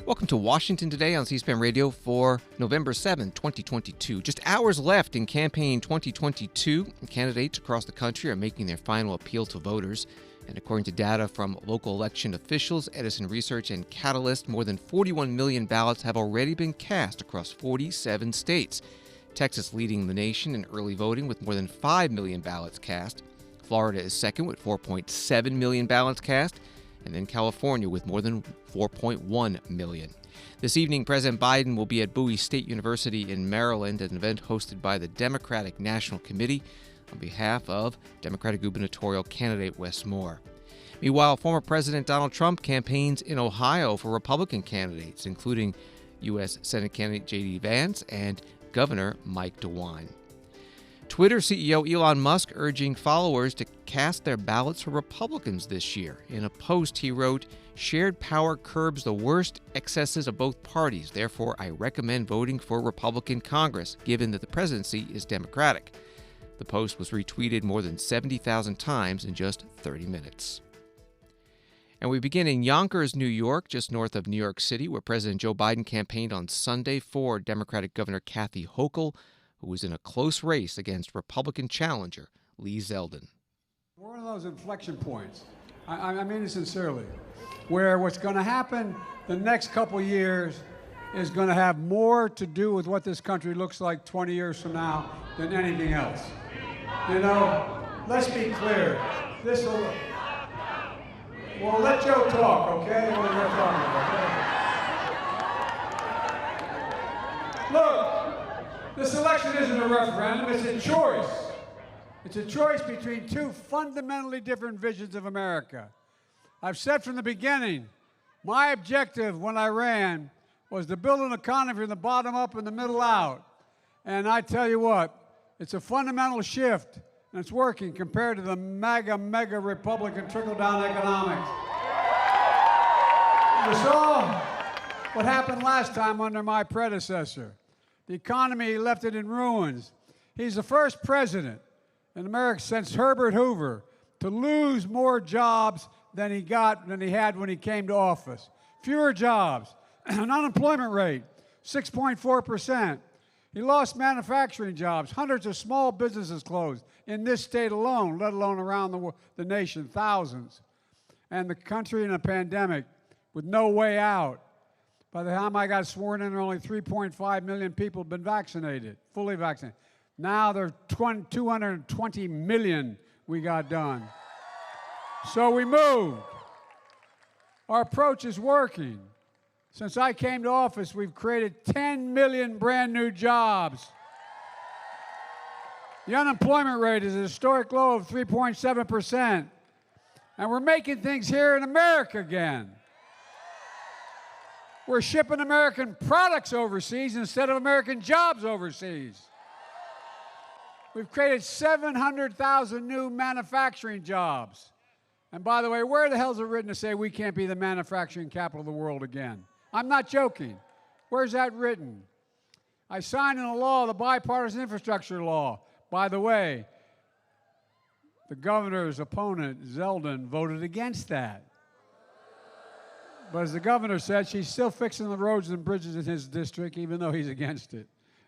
Welcome to Washington Today on C-SPAN Radio for November 7, 2022. Just hours left in campaign 2022. Candidates across the country are making their final appeal to voters. And according to data from local election officials, Edison Research, and Catalyst, more than 41 million ballots have already been cast across 47 states. Texas leading the nation in early voting with more than 5 million ballots cast. Florida is second with 4.7 million ballots cast. And then California with more than 4.1 million. This evening, President Biden will be at Bowie State University in Maryland at an event hosted by the Democratic National Committee on behalf of Democratic gubernatorial candidate Wes Moore. Meanwhile, former President Donald Trump campaigns in Ohio for Republican candidates, including U.S. Senate candidate J.D. Vance and Governor Mike DeWine. Twitter CEO Elon Musk urging followers to cast their ballots for Republicans this year. In a post, he wrote, "Shared power curbs the worst excesses of both parties. Therefore, I recommend voting for Republican Congress, given that the presidency is Democratic." The post was retweeted more than 70,000 times in just 30 minutes. And we begin in Yonkers, New York, just north of New York City, where President Joe Biden campaigned on Sunday for Democratic Governor Kathy Hochul, who was in a close race against Republican challenger Lee Zeldin. We're one of those inflection points, I mean it sincerely, where what's going to happen the next couple years is going to have more to do with what this country looks like 20 years from now than anything else. You know, let's be clear. This will... Well, let Joe talk, okay? What we're talking about. Look, this election isn't a referendum, it's a choice. It's a choice between two fundamentally different visions of America. I've said from the beginning, my objective when I ran was to build an economy from the bottom up and the middle out. And I tell you what, it's a fundamental shift, and it's working compared to the mega Republican trickle-down economics. You saw what happened last time under my predecessor. The economy left it in ruins. He's the first president in America since Herbert Hoover to lose more jobs than he had when he came to office. Fewer jobs, an unemployment rate, 6.4%. He lost manufacturing jobs. Hundreds of small businesses closed in this state alone, let alone around the nation, thousands. And the country in a pandemic with no way out. By the time I got sworn in, only 3.5 million people had been vaccinated, fully vaccinated. Now there are 220 million we got done. So we moved. Our approach is working. Since I came to office, we've created 10 million brand new jobs. The unemployment rate is a historic low of 3.7%. And we're making things here in America again. We're shipping American products overseas instead of American jobs overseas. We've created 700,000 new manufacturing jobs. And by the way, where the hell is it written to say we can't be the manufacturing capital of the world again? I'm not joking. Where's that written? I signed into law the bipartisan infrastructure law. By the way, the governor's opponent, Zeldin, voted against that. But as the governor said, she's still fixing the roads and bridges in his district, even though he's against it.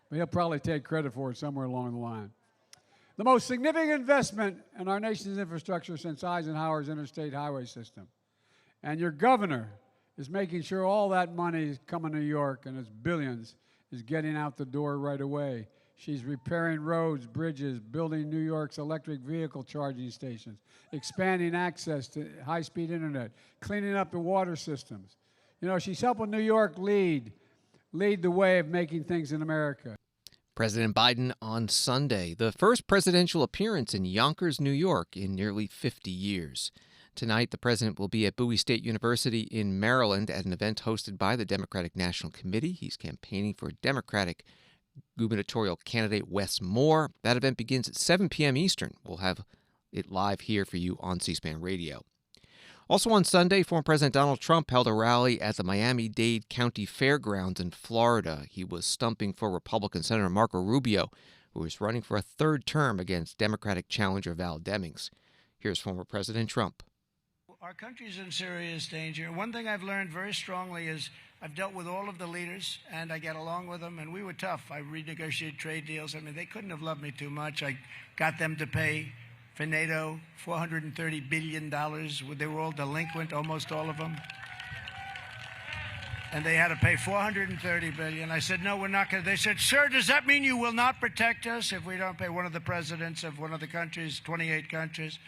But he'll probably take credit for it somewhere along the line. The most significant investment in our nation's infrastructure since Eisenhower's interstate highway system. And your governor is making sure all that money is coming to New York, and it's billions, is getting out the door right away. She's repairing roads, bridges, building New York's electric vehicle charging stations, expanding access to high-speed internet, cleaning up the water systems. You know, she's helping New York lead the way of making things in America. President Biden on Sunday, the first presidential appearance in Yonkers, New York in nearly 50 years. Tonight, the president will be at Bowie State University in Maryland at an event hosted by the Democratic National Committee. He's campaigning for Democratic gubernatorial candidate Wes Moore. That event begins at 7 p.m. Eastern. We'll have it live here for you on C-SPAN Radio. Also on Sunday, former President Donald Trump held a rally at the Miami-Dade County Fairgrounds in Florida. He was stumping for Republican Senator Marco Rubio, who is running for a third term against Democratic challenger Val Demings. Here's former President Trump. Our country's in serious danger. One thing I've learned very strongly is I've dealt with all of the leaders, and I get along with them, and we were tough. I renegotiated trade deals. I mean, they couldn't have loved me too much. I got them to pay for NATO $430 billion. They were all delinquent, almost all of them. And they had to pay $430 billion. I said, no, we're not going to. They said, sir, does that mean you will not protect us if we don't pay? One of the presidents of one of the countries, 28 countries.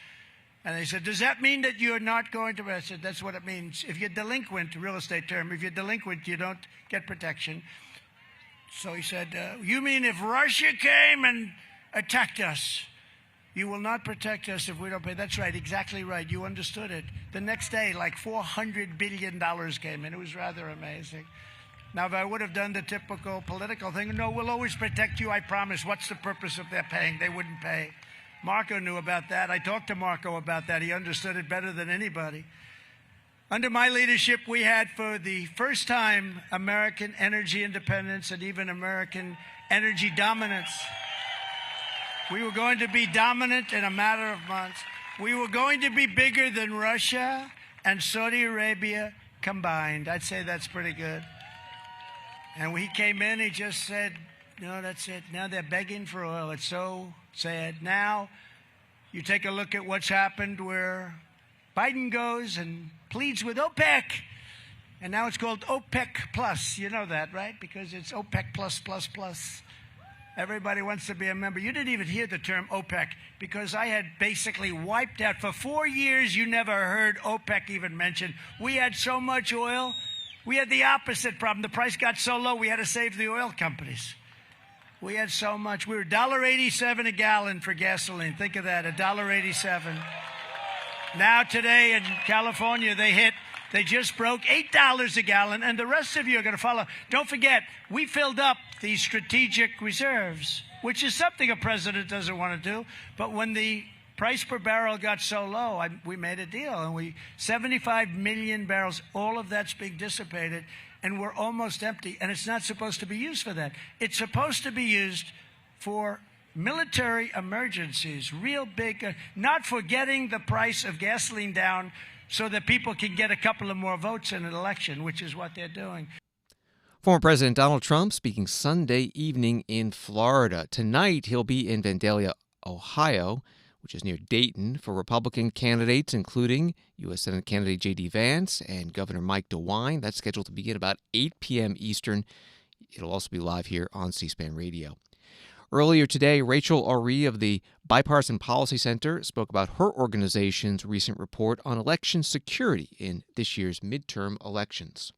And they said, does that mean that you're not going to? I said, that's what it means. If you're delinquent, real estate term, if you're delinquent, you don't get protection. So he said, you mean if Russia came and attacked us, you will not protect us if we don't pay? That's right, exactly right. You understood it. The next day, like $400 billion came in. It was rather amazing. Now, if I would have done the typical political thing, no, we'll always protect you, I promise. What's the purpose of their paying? They wouldn't pay. Marco knew about that. I talked to Marco about that. He understood it better than anybody. Under my leadership, we had, for the first time, American energy independence and even American energy dominance. We were going to be dominant in a matter of months. We were going to be bigger than Russia and Saudi Arabia combined. I'd say that's pretty good. And when he came in, he just said, no, that's it. Now they're begging for oil. It's so sad. Now you take a look at what's happened where Biden goes and pleads with OPEC. And now it's called OPEC Plus. You know that, right? Because it's OPEC Plus, plus, plus. Everybody wants to be a member. You didn't even hear the term OPEC because I had basically wiped out. For 4 years, you never heard OPEC even mentioned. We had so much oil. We had the opposite problem. The price got so low, we had to save the oil companies. We had so much. We were $1.87 a gallon for gasoline. Think of that, $1.87. Now today in California, they just broke $8 a gallon, and the rest of you are going to follow. Don't forget, we filled up these strategic reserves, which is something a president doesn't want to do. But when the price per barrel got so low, we made a deal, and 75 million barrels, all of that's being dissipated, and we're almost empty, and it's not supposed to be used for that. It's supposed to be used for military emergencies, real big, not for getting the price of gasoline down so that people can get a couple of more votes in an election, which is what they're doing. Former President Donald Trump speaking Sunday evening in Florida. Tonight, he'll be in Vandalia, Ohio, which is near Dayton, for Republican candidates, including U.S. Senate candidate J.D. Vance and Governor Mike DeWine. That's scheduled to begin about 8 p.m. Eastern. It'll also be live here on C-SPAN Radio. Earlier today, Rachel Ori of the Bipartisan Policy Center spoke about her organization's recent report on election security in this year's midterm elections.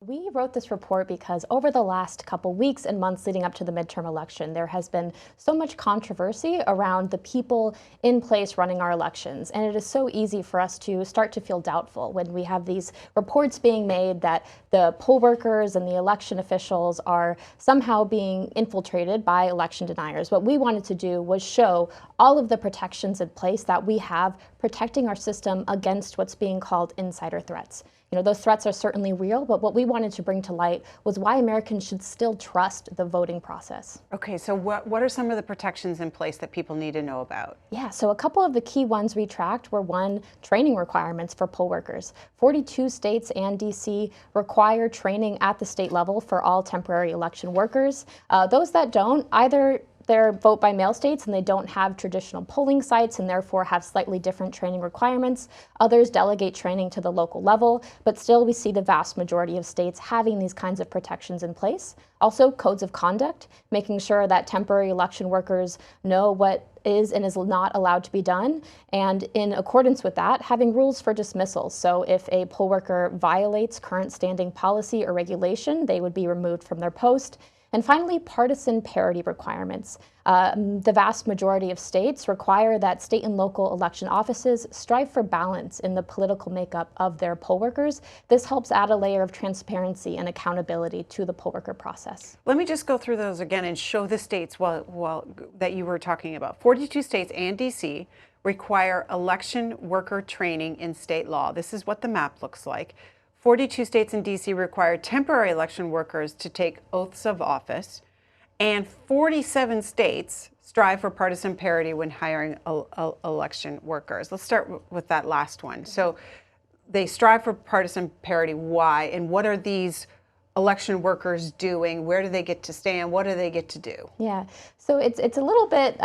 We wrote this report because over the last couple weeks and months leading up to the midterm election, there has been so much controversy around the people in place running our elections. And it is so easy for us to start to feel doubtful when we have these reports being made that the poll workers and the election officials are somehow being infiltrated by election deniers. What we wanted to do was show all of the protections in place that we have protecting our system against what's being called insider threats. You know, those threats are certainly real, but what we wanted to bring to light was why Americans should still trust the voting process. Okay, so what are some of the protections in place that people need to know about? Yeah, so a couple of the key ones we tracked were, one, training requirements for poll workers. 42 states and D.C. require training at the state level for all temporary election workers. Those that don't, either they're vote by mail states and they don't have traditional polling sites and therefore have slightly different training requirements. Others delegate training to the local level, but still we see the vast majority of states having these kinds of protections in place. Also, codes of conduct, making sure that temporary election workers know what is and is not allowed to be done. And in accordance with that, having rules for dismissal. So if a poll worker violates current standing policy or regulation, they would be removed from their post. And finally, partisan parity requirements. The vast majority of states require that state and local election offices strive for balance in the political makeup of their poll workers. This helps add a layer of transparency and accountability to the poll worker process. Let me just go through those again and show the states that you were talking about. 42 states and D.C. require election worker training in state law. This is what the map looks like. 42 states and D.C. require temporary election workers to take oaths of office, and 47 states strive for partisan parity when hiring election workers. Let's start with that last one. So they strive for partisan parity. Why? And what are these election workers doing? Where do they get to stand? What do they get to do? Yeah, so it's a little bit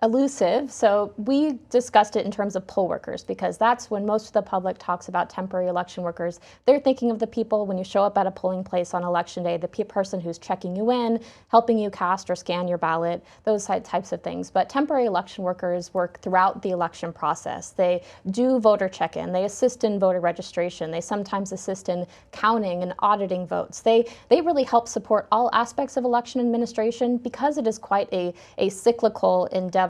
elusive. So we discussed it in terms of poll workers, because that's when most of the public talks about temporary election workers. They're thinking of the people when you show up at a polling place on election day, the person who's checking you in, helping you cast or scan your ballot, those types of things. But temporary election workers work throughout the election process. They do voter check-in, they assist in voter registration, they sometimes assist in counting and auditing votes. They really help support all aspects of election administration, because it is quite a cyclical endeavor.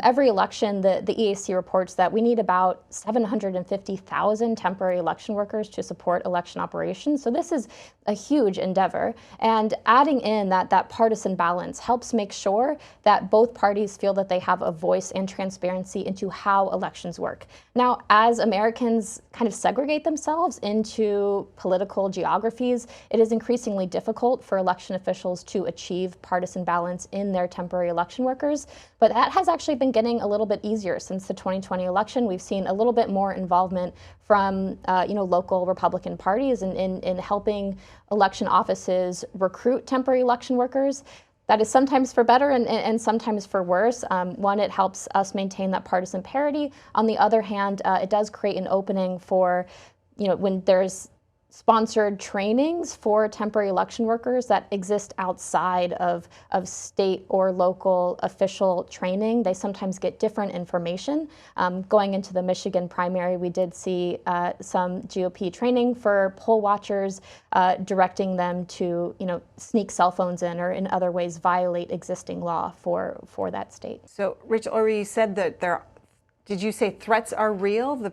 Every election, the EAC reports that we need about 750,000 temporary election workers to support election operations. So this is a huge endeavor. And adding in that partisan balance helps make sure that both parties feel that they have a voice and transparency into how elections work. Now, as Americans kind of segregate themselves into political geographies, it is increasingly difficult for election officials to achieve partisan balance in their temporary election workers. But that has actually been getting a little bit easier since the 2020 election. We've seen a little bit more involvement from local Republican parties in helping election offices recruit temporary election workers. That is sometimes for better and sometimes for worse. One, it helps us maintain that partisan parity. On the other hand, it does create an opening for, when there's sponsored trainings for temporary election workers that exist outside of state or local official training. They sometimes get different information. Going into the Michigan primary, we did see some GOP training for poll watchers, directing them to sneak cell phones in or in other ways violate existing law for that state. So, Rich, already said that did you say threats are real?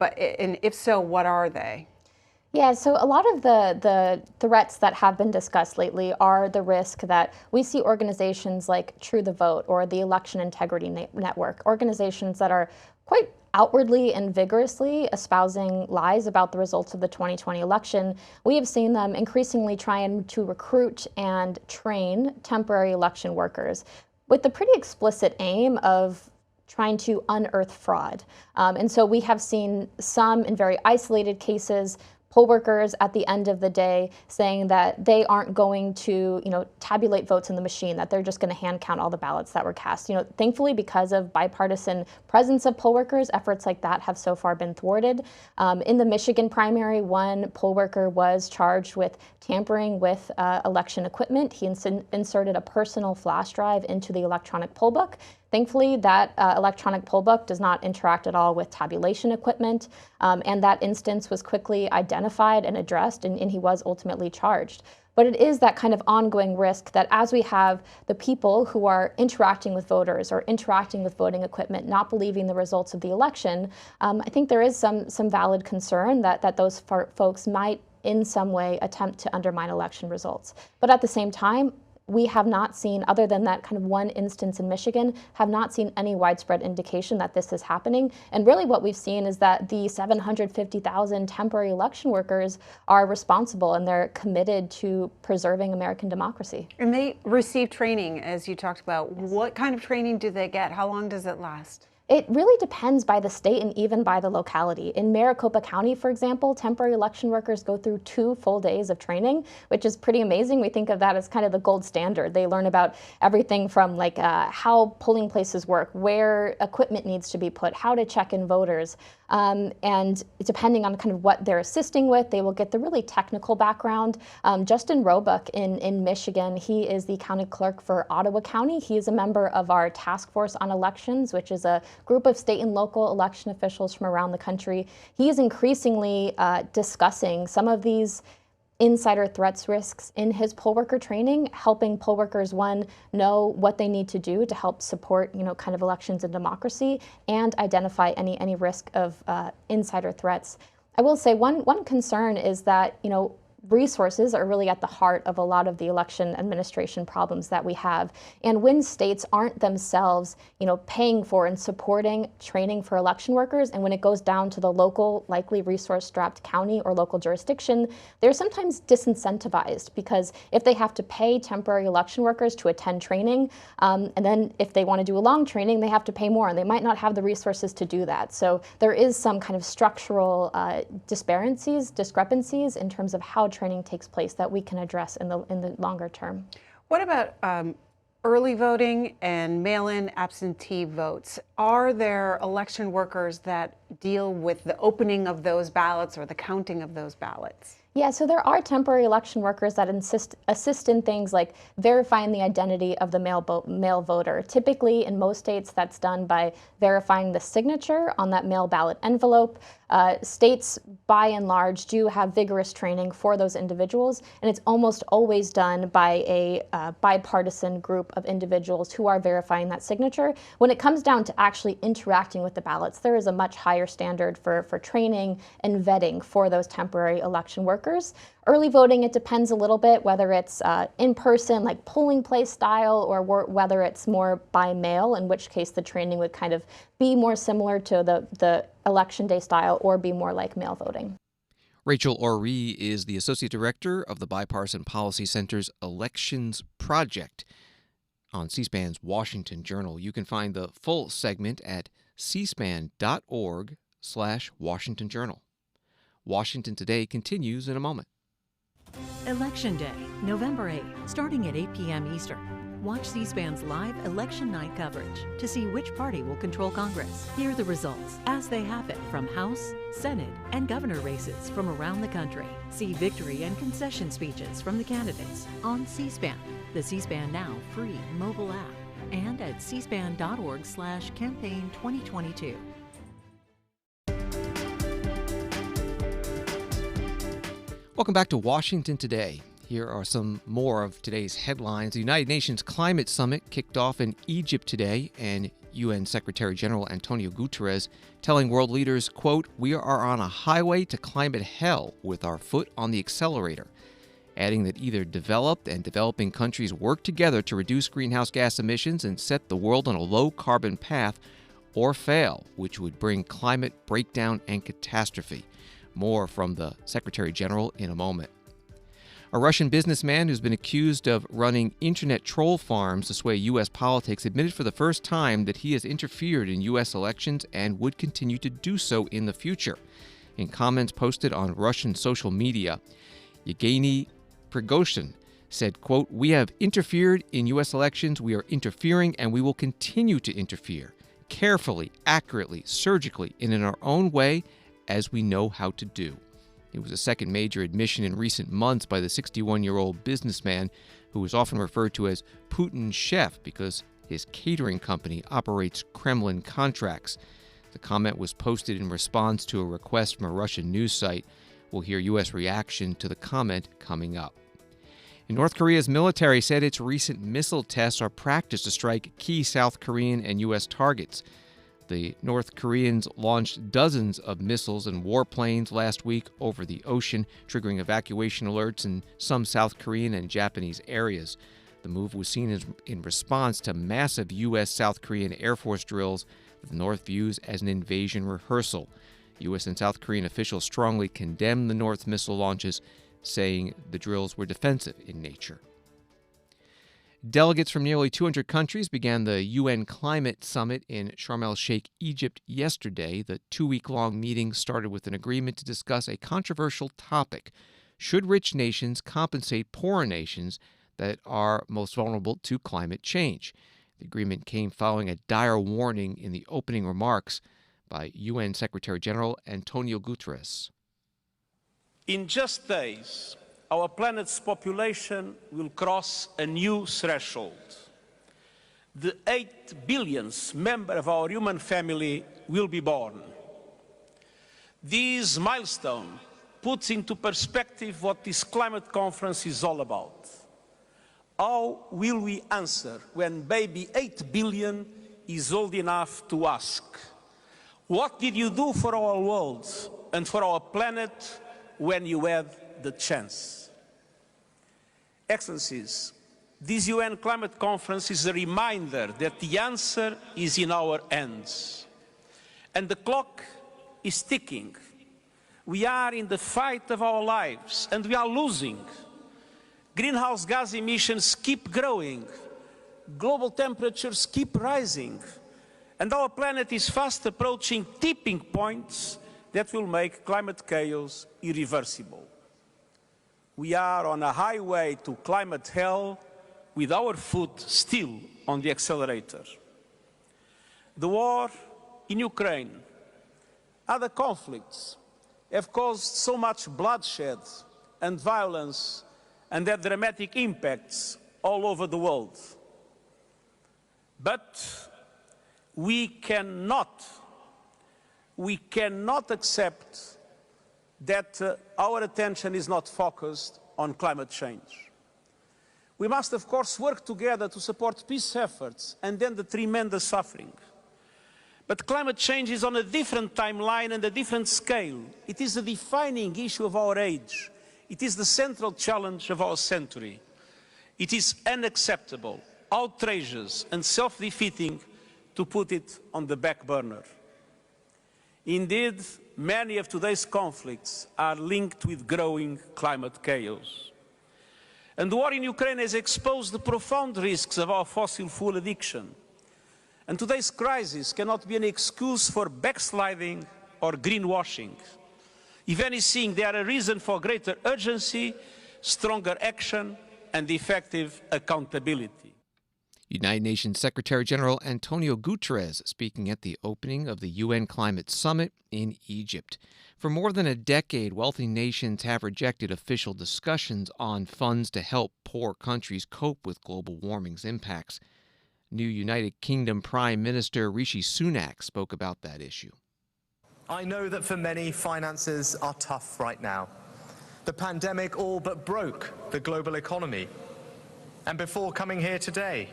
And if so, what are they? Yeah, so a lot of the threats that have been discussed lately are the risk that we see organizations like True the Vote or the Election Integrity Network, organizations that are quite outwardly and vigorously espousing lies about the results of the 2020 election. We have seen them increasingly trying to recruit and train temporary election workers with the pretty explicit aim of trying to unearth fraud. And so we have seen some, in very isolated cases, poll workers at the end of the day saying that they aren't going to, tabulate votes in the machine, that they're just going to hand count all the ballots that were cast. Thankfully, because of bipartisan presence of poll workers, efforts like that have so far been thwarted. In the Michigan primary, one poll worker was charged with tampering with election equipment. He inserted a personal flash drive into the electronic poll book. Thankfully, that electronic poll book does not interact at all with tabulation equipment, and that instance was quickly identified and addressed, and he was ultimately charged. But it is that kind of ongoing risk that as we have the people who are interacting with voters or interacting with voting equipment not believing the results of the election, I think there is some valid concern that those folks might in some way attempt to undermine election results. But at the same time, we have not seen, other than that kind of one instance in Michigan, have not seen any widespread indication that this is happening. And really what we've seen is that the 750,000 temporary election workers are responsible and they're committed to preserving American democracy. And they receive training, as you talked about. Yes. What kind of training do they get? How long does it last? It really depends by the state and even by the locality. In Maricopa County, for example, temporary election workers go through 2 full days of training, which is pretty amazing. We think of that as kind of the gold standard. They learn about everything from how polling places work, where equipment needs to be put, how to check in voters. And depending on kind of what they're assisting with, they will get the really technical background. Justin Roebuck in Michigan, he is the county clerk for Ottawa County. He is a member of our Task Force on Elections, which is a group of state and local election officials from around the country. He is increasingly discussing some of these insider threats risks in his poll worker training, helping poll workers, one, know what they need to do to help support, kind of elections and democracy, and identify any risk of insider threats. I will say one concern is that, resources are really at the heart of a lot of the election administration problems that we have. And when states aren't themselves, paying for and supporting training for election workers, and when it goes down to the local, likely resource-strapped county or local jurisdiction, they're sometimes disincentivized, because if they have to pay temporary election workers to attend training, and then if they want to do a long training, they have to pay more, and they might not have the resources to do that. So there is some kind of structural discrepancies in terms of how training takes place that we can address in the longer term. What about early voting and mail-in absentee votes? Are there election workers that deal with the opening of those ballots or the counting of those ballots? Yeah, so there are temporary election workers that assist in things like verifying the identity of the mail voter. Typically, in most states, that's done by verifying the signature on that mail ballot envelope. States, by and large, do have vigorous training for those individuals, and it's almost always done by a bipartisan group of individuals who are verifying that signature. When it comes down to actually interacting with the ballots, there is a much higher standard for training and vetting for those temporary election workers. Early voting, it depends a little bit whether it's in person, like polling place style, or whether it's more by mail, in which case the training would kind of be more similar to the election day style or be more like mail voting. Rachel Oree is the Associate Director of the Bipartisan Policy Center's Elections Project on C-SPAN's Washington Journal. You can find the full segment at cspan.org/Washington Journal. Washington Today continues in a moment. Election Day, November 8th, starting at 8 p.m. Eastern. Watch C-SPAN's live election night coverage to see which party will control Congress. Hear the results as they happen from House, Senate, and governor races from around the country. See victory and concession speeches from the candidates on C-SPAN, the C-SPAN Now free mobile app, and at cspan.org/campaign2022. Welcome back to Washington Today. Here are some more of today's headlines. The United Nations Climate Summit kicked off in Egypt today, and UN Secretary General Antonio Guterres telling world leaders, quote, "We are on a highway to climate hell with our foot on the accelerator," adding that either developed and developing countries work together to reduce greenhouse gas emissions and set the world on a low-carbon path, or fail, which would bring climate breakdown and catastrophe. More from the Secretary General in a moment. A Russian businessman who's been accused of running internet troll farms to sway U.S. politics admitted for the first time that he has interfered in U.S. elections and would continue to do so in the future. In comments posted on Russian social media, Yevgeny Prigozhin said, quote, "We have interfered in U.S. elections, we are interfering, and we will continue to interfere, carefully, accurately, surgically, and in our own way, as we know how to do." It was a second major admission in recent months by the 61-year-old businessman, who is often referred to as Putin's chef because his catering company operates Kremlin contracts. The comment was posted in response to a request from a Russian news site. We'll hear U.S. reaction to the comment coming up. And North Korea's military said its recent missile tests are practice to strike key South Korean and U.S. targets. The North Koreans launched dozens of missiles and warplanes last week over the ocean, triggering evacuation alerts in some South Korean and Japanese areas. The move was seen in response to massive U.S.-South Korean Air Force drills that the North views as an invasion rehearsal. U.S. and South Korean officials strongly condemned the North missile launches, saying the drills were defensive in nature. Delegates from nearly 200 countries began the UN Climate Summit in Sharm el-Sheikh, Egypt yesterday. The two-week-long meeting started with an agreement to discuss a controversial topic. Should rich nations compensate poorer nations that are most vulnerable to climate change? The agreement came following a dire warning in the opening remarks by UN Secretary General Antonio Guterres. In just days, our planet's population will cross a new threshold. The 8 billionth member of our human family will be born. This milestone puts into perspective what this climate conference is all about. How will we answer when baby 8 billion is old enough to ask, "What did you do for our world and for our planet when you had the chance. Excellencies, this UN climate conference is a reminder that the answer is in our hands. And the clock is ticking. We are in the fight of our lives, and we are losing. Greenhouse gas emissions keep growing. Global temperatures keep rising. And our planet is fast approaching tipping points that will make climate chaos irreversible. We are on a highway to climate hell with our foot still on the accelerator. The war in Ukraine, other conflicts have caused so much bloodshed and violence and had dramatic impacts all over the world. But we cannot accept that our attention is not focused on climate change. We must, of course, work together to support peace efforts and end the tremendous suffering. But climate change is on a different timeline and a different scale. It is a defining issue of our age. It is the central challenge of our century. It is unacceptable, outrageous, and self-defeating to put it on the back burner. Indeed, many of today's conflicts are linked with growing climate chaos. And the war in Ukraine has exposed the profound risks of our fossil fuel addiction. And today's crisis cannot be an excuse for backsliding or greenwashing. If anything, they are a reason for greater urgency, stronger action, and effective accountability. United Nations Secretary General Antonio Guterres speaking at the opening of the UN Climate Summit in Egypt. For more than a decade, wealthy nations have rejected official discussions on funds to help poor countries cope with global warming's impacts. New United Kingdom Prime Minister Rishi Sunak spoke about that issue. I know that for many, finances are tough right now. The pandemic all but broke the global economy. And before coming here today,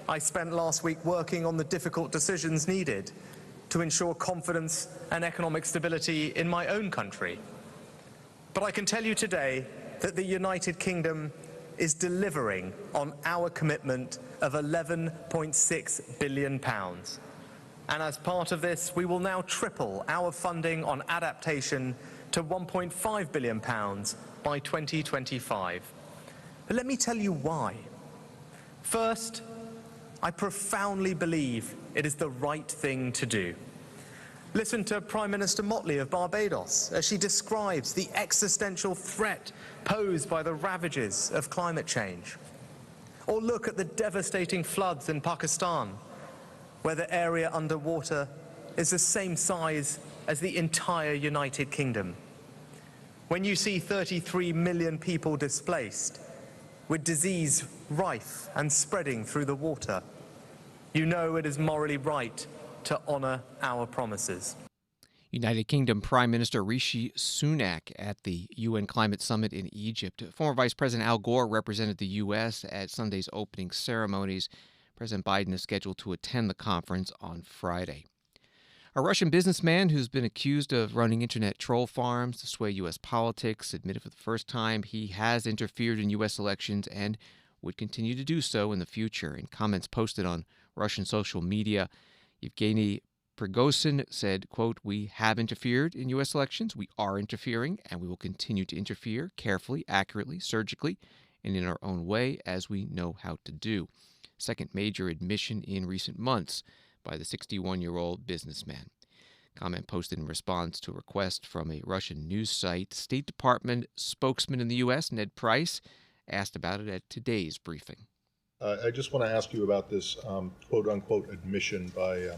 I spent last week working on the difficult decisions needed to ensure confidence and economic stability in my own country. But I can tell you today that the United Kingdom is delivering on our commitment of £11.6 billion. And as part of this, we will now triple our funding on adaptation to £1.5 billion by 2025. But let me tell you why. First, I profoundly believe it is the right thing to do. Listen to Prime Minister Motley of Barbados as she describes the existential threat posed by the ravages of climate change. Or look at the devastating floods in Pakistan, where the area underwater is the same size as the entire United Kingdom. When you see 33 million people displaced, with disease rife and spreading through the water, you know it is morally right to honour our promises. United Kingdom Prime Minister Rishi Sunak at the UN Climate Summit in Egypt. Former Vice President Al Gore represented the U.S. at Sunday's opening ceremonies. President Biden is scheduled to attend the conference on Friday. A Russian businessman who's been accused of running internet troll farms to sway U.S. politics admitted for the first time he has interfered in U.S. elections and would continue to do so in the future. In comments posted on Russian social media, Yevgeny Prigozhin said, quote, "We have interfered in U.S. elections. We are interfering, and we will continue to interfere carefully, accurately, surgically, and in our own way as we know how to do." Second major admission in recent months by the 61-year-old businessman. Comment posted in response to a request from a Russian news site. State Department spokesman in the U.S., Ned Price, asked about it at today's briefing. I just want to ask you about this quote-unquote admission by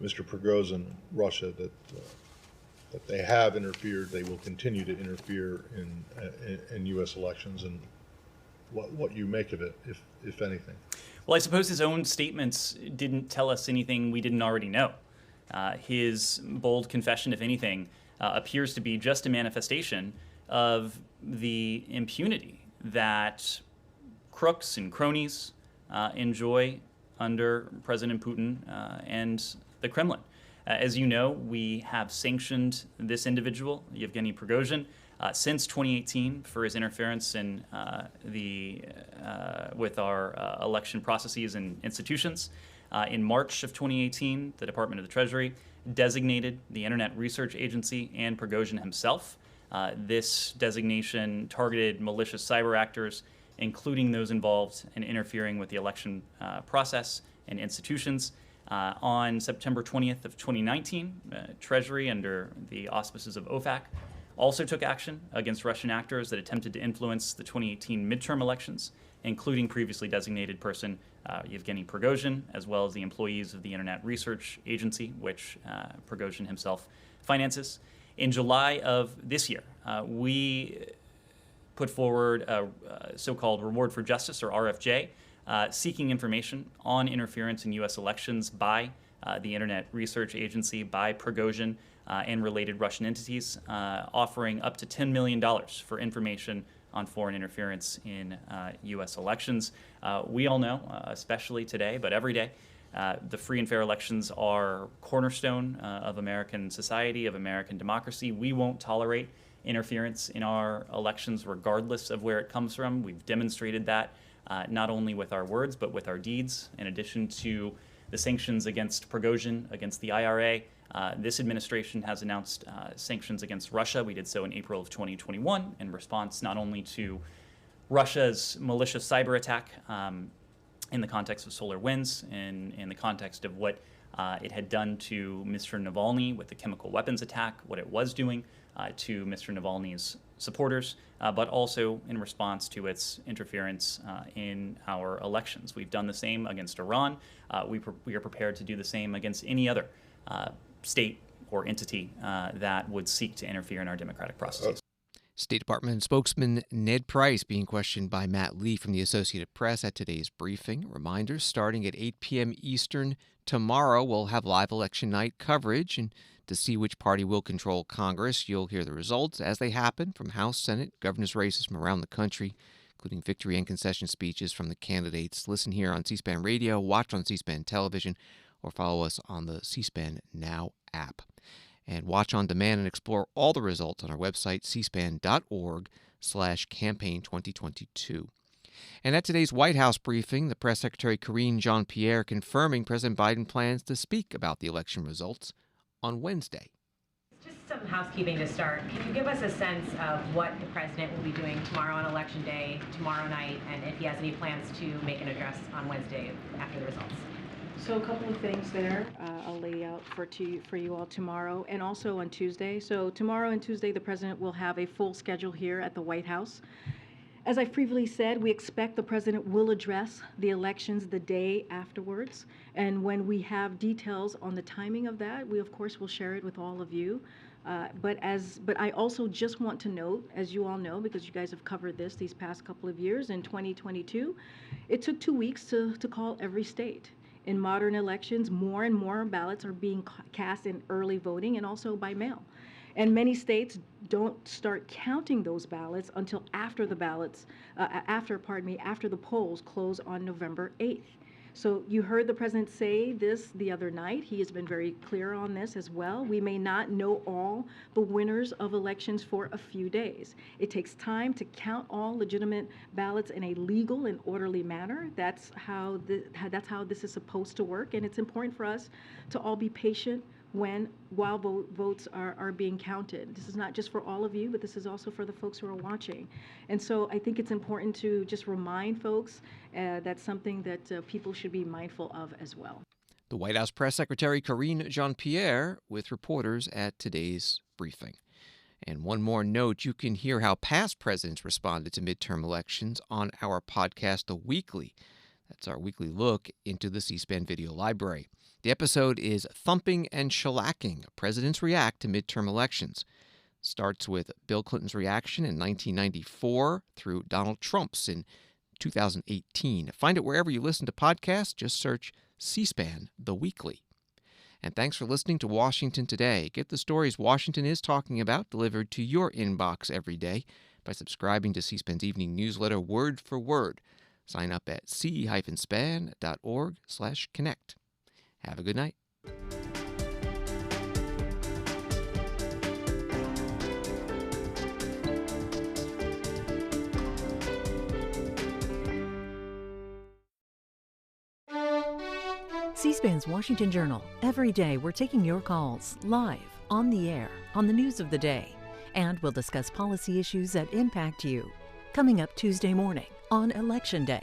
Mr. Prigozhin, Russia, that they have interfered, they will continue to interfere in U.S. elections, and what you make of it, if anything. Well, I suppose his own statements didn't tell us anything we didn't already know. His bold confession, if anything, appears to be just a manifestation of the impunity that crooks and cronies enjoy under President Putin and the Kremlin. As you know, we have sanctioned this individual, Yevgeny Prigozhin, since 2018 for his interference in with our election processes and institutions. In March of 2018, the Department of the Treasury designated the Internet Research Agency and Prigozhin himself. This designation targeted malicious cyber actors, including those involved in interfering with the election process and institutions. On September 20th of 2019, Treasury, under the auspices of OFAC, also took action against Russian actors that attempted to influence the 2018 midterm elections, including previously designated person Yevgeny Prigozhin, as well as the employees of the Internet Research Agency, which Prigozhin himself finances. In July of this year, we put forward a so-called Reward for Justice, or RFJ, seeking information on interference in U.S. elections by the Internet Research Agency, by Prigozhin, and related Russian entities, offering up to $10 million for information on foreign interference in U.S. elections. We all know, especially today, but every day, the free and fair elections are cornerstone of American society, of American democracy. We won't tolerate interference in our elections regardless of where it comes from. We've demonstrated that not only with our words, but with our deeds. In addition to the sanctions against Prigozhin, against the IRA, this administration has announced sanctions against Russia. We did so in April of 2021 in response not only to Russia's malicious cyber attack in the context of SolarWinds, in the context of what it had done to Mr. Navalny with the chemical weapons attack, what it was doing to Mr. Navalny's supporters, but also in response to its interference in our elections. We've done the same against Iran. We are prepared to do the same against any other state or entity that would seek to interfere in our democratic processes. State Department spokesman Ned Price being questioned by Matt Lee from the Associated Press at today's briefing. Reminders, starting at 8 p.m. Eastern tomorrow, we'll have live election night coverage. And to see which party will control Congress, you'll hear the results as they happen from House, Senate, governor's races from around the country, including victory and concession speeches from the candidates. Listen here on C-SPAN Radio, watch on C-SPAN Television, or follow us on the C-SPAN Now app. And watch on demand and explore all the results on our website, cspan.org/campaign2022. And at today's White House briefing, the Press Secretary Karine Jean-Pierre confirming President Biden plans to speak about the election results on Wednesday. Just some housekeeping to start. Can you give us a sense of what the president will be doing tomorrow on Election Day, tomorrow night, and if he has any plans to make an address on Wednesday after the results? So a couple of things there I'll lay out for you all tomorrow and also on Tuesday. So tomorrow and Tuesday, the president will have a full schedule here at the White House. As I've previously said, we expect the president will address the elections the day afterwards. And when we have details on the timing of that, we of course will share it with all of you. But I also just want to note, as you all know, because you guys have covered these past couple of years, in 2022, it took 2 weeks to call every state. In modern elections, more and more ballots are being cast in early voting and also by mail. And many states don't start counting those ballots until after the polls close on November 8th. So you heard the president say this the other night. He has been very clear on this as well. We may not know all the winners of elections for a few days. It takes time to count all legitimate ballots in a legal and orderly manner. That's how this is supposed to work, and it's important for us to all be patient while votes are being counted. This is not just for all of you, but this is also for the folks who are watching. And so I think it's important to just remind folks that's something that people should be mindful of as well. The White House Press Secretary Karine Jean-Pierre with reporters at today's briefing. And one more note, you can hear how past presidents responded to midterm elections on our podcast, The Weekly. That's our weekly look into the C-SPAN video library. The episode is Thumping and Shellacking, Presidents React to Midterm Elections. Starts with Bill Clinton's reaction in 1994 through Donald Trump's in 2018. Find it wherever you listen to podcasts. Just search C-SPAN The Weekly. And thanks for listening to Washington Today. Get the stories Washington is talking about delivered to your inbox every day by subscribing to C-SPAN's evening newsletter word for word. Sign up at c-span.org/connect. Have a good night. C-SPAN's Washington Journal. Every day we're taking your calls live, on the air, on the news of the day. And we'll discuss policy issues that impact you. Coming up Tuesday morning on Election Day.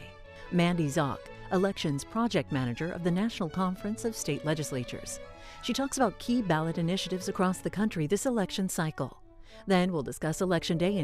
Mandy Zock, Elections Project Manager of the National Conference of State Legislatures. She talks about key ballot initiatives across the country this election cycle. Then we'll discuss Election Day in